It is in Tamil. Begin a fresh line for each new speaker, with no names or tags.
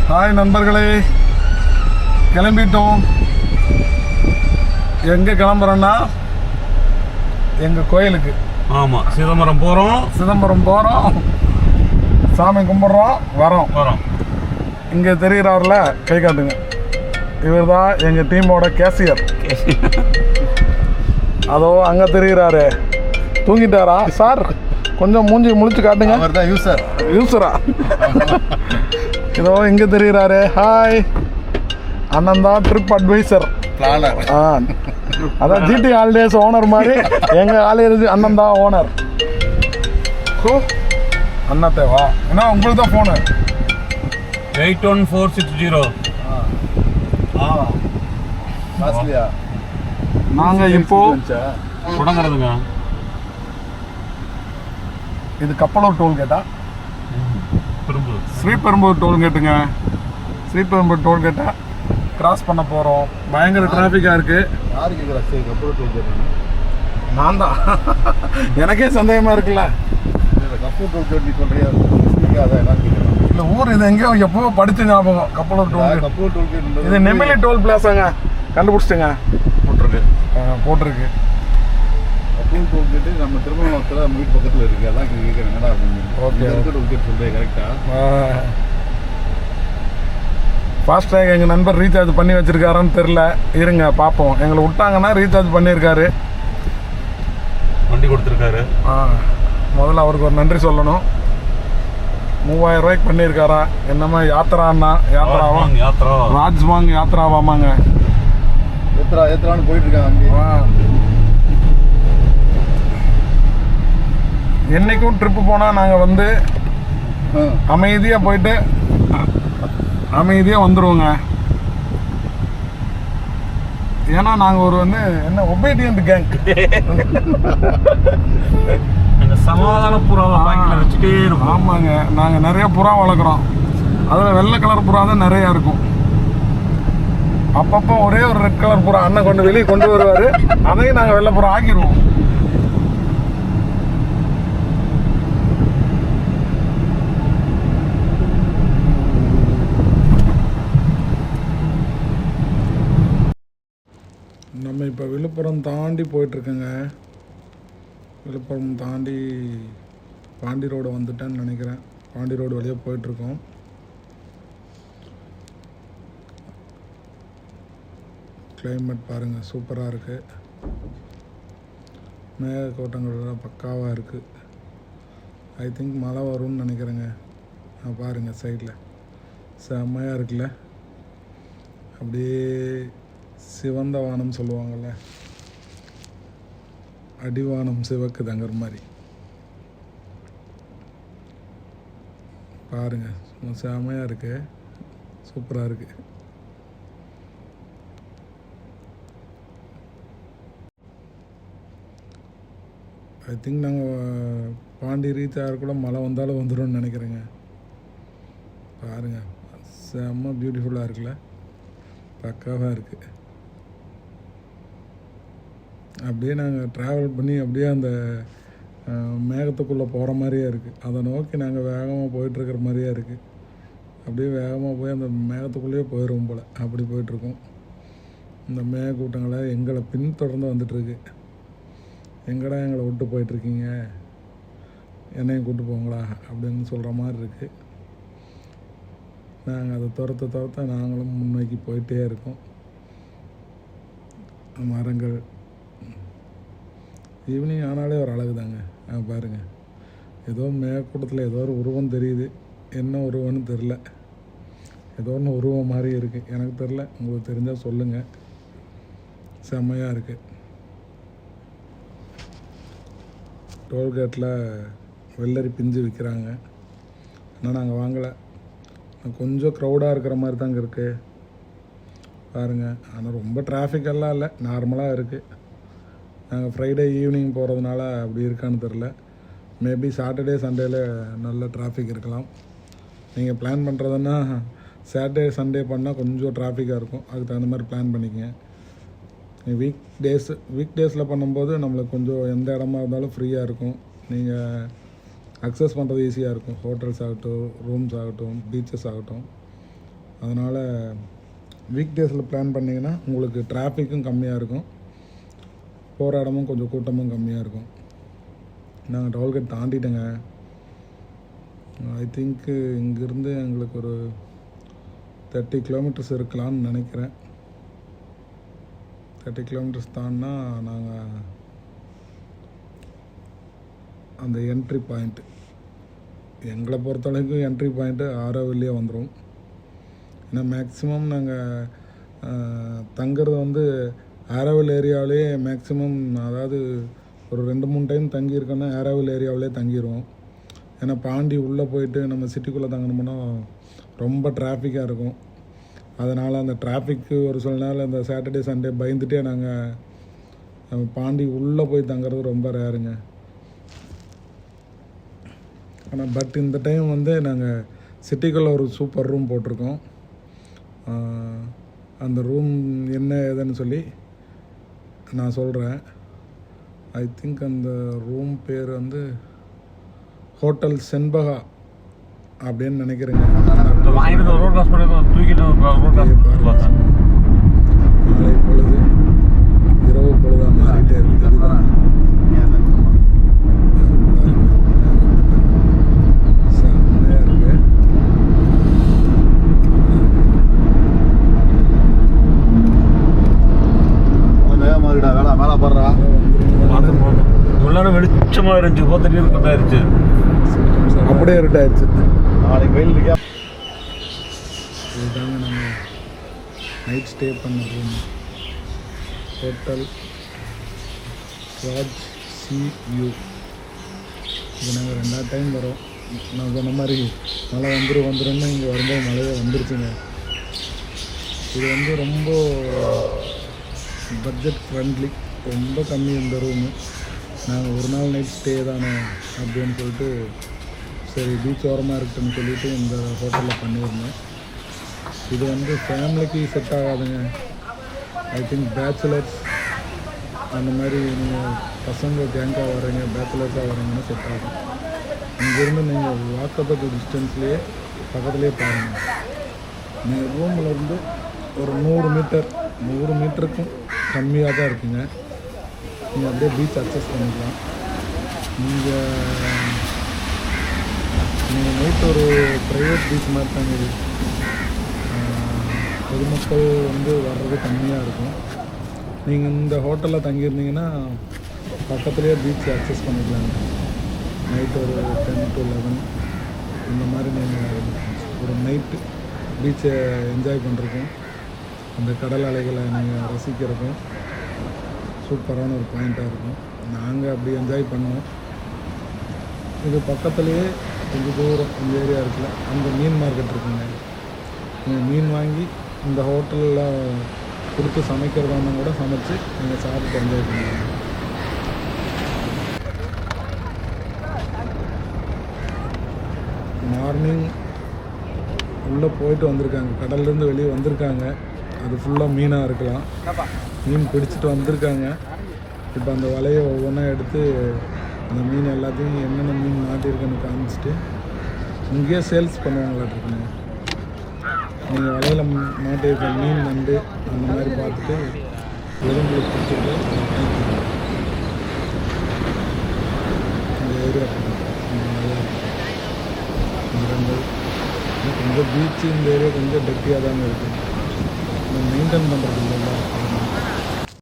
ஹாய் நண்பர்களே, கிளம்பிட்டோம். எங்கே கிளம்புறோன்னா எங்கள் கோயிலுக்கு.
ஆமாம், சிதம்பரம் போகிறோம்,
சாமி கும்பிட்றோம், வரோம். இங்கே தெரிகிறாருல, கை காட்டுங்க. இவர் தான் எங்கள் டீமோட கேசியர். அதோ அங்கே தெரிகிறாரு, தூங்கிட்டாரா சார்? கொஞ்சம் மூஞ்சி முழிச்சு காட்டுங்க.
அவர் தான்
யூசரா? இதோ இங்கே தெரிகிறாரு. ஹாய், அண்ணன் தான் ட்ரிப் அட்வைசர்,
பிளானர்.
அதான் ஜிடி ஹாலிடேஸ் ஓனர் மாதிரி எங்கள் ஹாலிடேஸ் அண்ணன் தான் ஓனர். அண்ணா தேவா என்ன உங்களுக்கு தான் ஃபோனு
81460.
நாங்கள் இப்போ
தொடங்குறதுங்க.
இது கப்பலூர் டோல்கேட்டா? ஸ்ரீபெரும்பூர் டோல்கேட்டுங்க. ஸ்ரீபெரும்பூர் டோல்கேட்டை கிராஸ் பண்ண போகிறோம். பயங்கர டிராஃபிக்காக இருக்குது. நான் தான் எனக்கே சந்தேகமாக இருக்குல்ல. இல்லை, ஊர் இது எங்கேயோ எப்போ படித்த ஞாபகம். கப்பலூர் டோல்கேட். இது நெமிலி டோல் பிளாஸாங்க. கண்டுபிடிச்சிட்டுங்க. போட்டிருக்கு.
கப்பலூர் டோல்கேட்டு நம்ம திருமணத்தில் நம்ம வீட்டு பக்கத்தில் இருக்குது. அதான் கேட்குறேன், என்னடா அப்படின்னு.
ஓகே,
டோல்கேட் சொல்கிறேன் கரெக்டாக.
ஃபாஸ்ட்ராக் எங்கள் நண்பர் ரீசார்ஜ் பண்ணி வச்சுருக்காரான்னு தெரில. இருங்க பார்ப்போம். எங்களை விட்டாங்கன்னா ரீசார்ஜ் பண்ணியிருக்காரு,
வண்டி கொடுத்துருக்காரு.
முதல்ல அவருக்கு ஒரு நன்றி சொல்லணும். 3000 ரூபாய்க்கு பண்ணியிருக்காரா. என்னமா யாத்திரான்னா ராஜ்பாங் யாத்திராவாமாங்க.
ஏத்ரான்னு போயிட்டு இருக்காங்க.
என்னைக்கும் ட்ரிப்பு போனால் நாங்கள் வந்து அமைதியாக போயிட்டு அமைதியாக வந்துடுவோங்க. ஏன்னா நாங்கள் ஒரு வந்து என்ன ஒபீடியன்ட் கேங்.
சமாதான புறாவை வச்சுட்டே இருக்கும்.
ஆமாங்க, நாங்கள் நிறைய புறா வளர்க்குறோம். அதில் வெள்ளை கலர் புறா தான் நிறையா இருக்கும். அப்பப்போ ஒரே ஒரு ரெட் கலர் புறா அண்ணன் கொண்டு வெளியே கொண்டு வருவார். அதையும் நாங்கள் வெள்ளை புறா ஆக்கிடுவோம். நம்ம இப்போ விழுப்புரம் தாண்டி போயிட்டுருக்கோங்க. விழுப்புரம் தாண்டி பாண்டி ரோடு வந்துட்டேன்னு நினைக்கிறேன். பாண்டி ரோடு வழியாக போயிட்டுருக்கோம். கிளைமேட் பாருங்கள், சூப்பராக இருக்குது. மேகக்கூட்டங்கள் பக்காவாக இருக்குது. ஐ திங்க் மழை வரும்னு நினைக்கிறேங்க. பாருங்கள் சைடில் செம்மையாக இருக்குல்ல. அப்படியே சிவந்த வானம் சொல்லுவாங்கள்ல, அடிவானம் சிவக்குதங்கிற மாதிரி பாருங்க. செமையாக இருக்கு, சூப்பராக இருக்கு. ஐ திங்க் நாங்கள் பாண்டி ரீச் ஆகிறக்குள்ள மழை வந்தாலும் வந்துடும் நினைக்கிறேங்க. பாருங்க, செம்ம பியூட்டிஃபுல்லாக இருக்குல்ல, பக்காவாக இருக்குது. அப்படியே நாங்கள் ட்ராவல் பண்ணி அப்படியே அந்த மேகத்துக்குள்ளே போகிற மாதிரியே இருக்குது. அதை நோக்கி நாங்கள் வேகமாக போயிட்டுருக்கிற மாதிரியே இருக்குது. அப்படியே வேகமாக போய் அந்த மேகத்துக்குள்ளேயே போயிடுவோம் போல். அப்படி போயிட்டுருக்கோம். இந்த மேகக்கூட்டங்களை எங்களை பின்தொடர்ந்து வந்துட்டுருக்கு. எங்கடா எங்களை விட்டு போயிட்டுருக்கீங்க, என்னையும் கூப்பிட்டு போங்களா அப்படின்னு சொல்கிற மாதிரி இருக்குது. நாங்கள் அதை துரத்த நாங்களும் முன்னோக்கி போயிட்டே இருக்கோம். மரங்கள் ஈவினிங் ஆனாலே ஒரு அழகு தாங்க. பாருங்கள், ஏதோ மேற்கூட்டத்தில் ஏதோ ஒரு உருவம் தெரியுது. என்ன உருவம்னு தெரில. ஏதோ ஒன்று உருவம் மாதிரி இருக்குது, எனக்கு தெரில. உங்களுக்கு தெரிஞ்சால் சொல்லுங்கள். செம்மையாக இருக்குது. டோல்கேட்டில் வெள்ளரி பிஞ்சு விற்கிறாங்க. ஆனால் நாங்கள் வாங்கலை. கொஞ்சம் க்ரௌடாக இருக்கிற மாதிரி தாங்க இருக்குது பாருங்கள். ஆனால் ரொம்ப டிராஃபிக்கெல்லாம் இல்லை, நார்மலாக இருக்குது. நாங்கள் ஃப்ரைடே ஈவினிங் போகிறதுனால அப்படி இருக்கான்னு தெரில. மேபி சாட்டர்டே சண்டேல நல்ல டிராஃபிக் இருக்கலாம். நீங்கள் பிளான் பண்ணுறதுன்னா சாட்டர்டே சண்டே பண்ணால் கொஞ்சம் டிராஃபிக்காக இருக்கும். அதுக்கு தகுந்த மாதிரி பிளான் பண்ணிக்கங்க. வீக் டேஸில் பண்ணும்போது நம்மளுக்கு கொஞ்சம் எந்த இடமா இருந்தாலும் ஃப்ரீயாக இருக்கும். நீங்கள் அக்சஸ் பண்ணுறது ஈஸியாக இருக்கும். ஹோட்டல்ஸ் ஆகட்டும், ரூம்ஸ் ஆகட்டும், பீச்சஸ் ஆகட்டும். அதனால் வீக் டேஸில் பிளான் பண்ணிங்கன்னா உங்களுக்கு டிராஃபிக்கும் கம்மியாக இருக்கும், போகிற இடமும் கொஞ்சம் கூட்டமும் கம்மியாக இருக்கும். நாங்கள் டோல்கேட் தாண்டிட்டேங்க. ஐ திங்க்கு இங்கேருந்து எங்களுக்கு ஒரு 30 கிலோமீட்டர்ஸ் இருக்கலாம்னு நினைக்கிறேன். 30 கிலோமீட்டர்ஸ் தாண்டினா நாங்கள் அந்த என்ட்ரி பாயிண்ட்டு, எங்களை பொறுத்தளவுக்கு என்ட்ரி பாயிண்ட்டு ஆரோவில்லையே வந்துடும். ஏன்னா மேக்ஸிமம் நாங்கள் தங்குறது வந்து ஆரோவில் ஏரியாவிலே மேக்ஸிமம், அதாவது ஒரு 2-3 டைம் தங்கியிருக்கோன்னா ஆரோவில் ஏரியாவிலே தங்கிடுவோம். ஏன்னா பாண்டி உள்ளே போயிட்டு நம்ம சிட்டிக்குள்ளே தங்கணும்னா ரொம்ப டிராஃபிக்காக இருக்கும். அதனால் அந்த டிராஃபிக்கு ஒரு சில நாள் அந்த சாட்டர்டே சண்டே பயந்துகிட்டே நாங்கள் பாண்டி உள்ளே போய் தங்குறது ரொம்ப ரேருங்க. ஆனால் பட் இந்த டைம் வந்து நாங்கள் சிட்டிக்குள்ளே ஒரு சூப்பர் ரூம் போட்டிருக்கோம். அந்த ரூம் என்ன ஏதுன்னு சொல்லி நான் சொல்கிறேன். ஐ திங்க் அந்த ரூம் பேர் வந்து ஹோட்டல் செண்பகா அப்படின்னு நினைக்கிறேங்க.
வாங்கிட்டு ரோட் கிராஸ் பண்ணி தூக்கிட்டு ரோட் கிராஸ் பார்த்தேன்.
மாலை பொழுது இரவு பொழுதாக மாறிட்டே இருக்குது. செம்மையாக இருக்கு.
வேகமாதிரிடா வேலை மேலே போடுறா.
உள்ளார வெளிச்சமாக இருந்துச்சு, போத்துட்டு இருக்காயிருச்சு,
அப்படியே இருட்டாயிருச்சு.
நாளைக்கு வெயில் இருக்கா.
இதுதாங்க நம்ம நைட் ஸ்டே பண்ண room, hotel Raj C view. இது நாங்கள் 2வது டைம் வரோம். நான் சொன்ன மாதிரி மழை வந்துருன்னு இங்கே வரும்போது மழையே வந்துருச்சுங்க. இது வந்து ரொம்ப பட்ஜெட் ஃப்ரெண்ட்லி, ரொம்ப கம்மி இந்த ரூமு. நாங்கள் ஒரு நாள் நைட் ஸ்டே தானே அப்படின்னு சொல்லிட்டு சரி பீச் ஓரமாக இருக்குன்னு சொல்லிவிட்டு இந்த ஹோட்டலில் பண்ணியிருந்தேன். இது வந்து ஃபேமிலிக்கு செட் ஆகாதுங்க. ஐ திங்க் பேச்சுலர்ஸ் அந்த மாதிரி நீங்கள் பசங்க கேங்காக வரீங்க, பேச்சுலர்ஸாக வரீங்கன்னா செட் ஆகும். இங்கேருந்து நீங்கள் வாக்கபுள் டிஸ்டன்ஸ்லேயே பக்கத்துலேயே பாருங்கள். நீங்கள் ரூமில் இருந்து ஒரு 100 மீட்டருக்கும் கம்மியாக தான் இருக்குங்க. நீங்கள் அப்படியே பீச் அக்சஸ் பண்ணிக்கலாம். நீங்கள் நைட் ஒரு ப்ரைவேட் பீச் மாதிரி தாங்க இது. பொதுமக்கள் வந்து வர்றது கம்மியாக இருக்கும். நீங்கள் இந்த ஹோட்டலில் தங்கியிருந்தீங்கன்னா பக்கத்துலேயே பீச் அக்சஸ் பண்ணிக்கலாங்க. நைட் ஒரு 10 to 11 இந்த மாதிரி நீங்கள் ஒரு நைட்டு பீச்சை என்ஜாய் பண்ணுறக்கும், அந்த கடல் அலைகளை நீங்கள் ரசிக்கிறதுக்கும் சூப்பரான ஒரு பாயிண்ட்டாக இருக்கும். நாங்கள் அப்படி என்ஜாய் பண்ணோம். இது பக்கத்துலேயே கொஞ்சம் தூரம் இந்த ஏரியா இருக்குல்ல, அங்கே மீன் மார்க்கெட் இருக்குங்க. நீங்கள் மீன் வாங்கி இந்த ஹோட்டலில் கொடுத்து சமைக்கிறதா இருந்தால் கூட சமைச்சு நீங்கள் சாப்பிட்டு என்ஜாய் பண்ணுவீங்க. மார்னிங் உள்ளே போயிட்டு வந்திருக்காங்க, கடல்லேருந்து வெளியே வந்திருக்காங்க. அது ஃபுல்லாக மீனாக இருக்கலாம். மீன் பிடிச்சிட்டு வந்திருக்காங்க. இப்போ அந்த வலையை ஒவ்வொன்றா எடுத்து அந்த மீன் எல்லாத்தையும் என்னென்ன மீன் மாட்டியிருக்குன்னு காமிச்சிட்டு இங்கேயே சேல்ஸ் பண்ணுவாங்களாட்ருக்குங்க. நீங்கள் வலையில் மாட்டியிருக்க மீன் நண்டு அந்த மாதிரி பார்த்துட்டு எலும்புக்கு பிடிச்சிட்டு இந்த ஏரியா மரங்கள் கொஞ்சம் பீச்சு, இந்த ஏரியா கொஞ்சம் டெட்டியாக தாங்க இருக்குது. மெயின்டைன் பண்ணுறது இல்லை.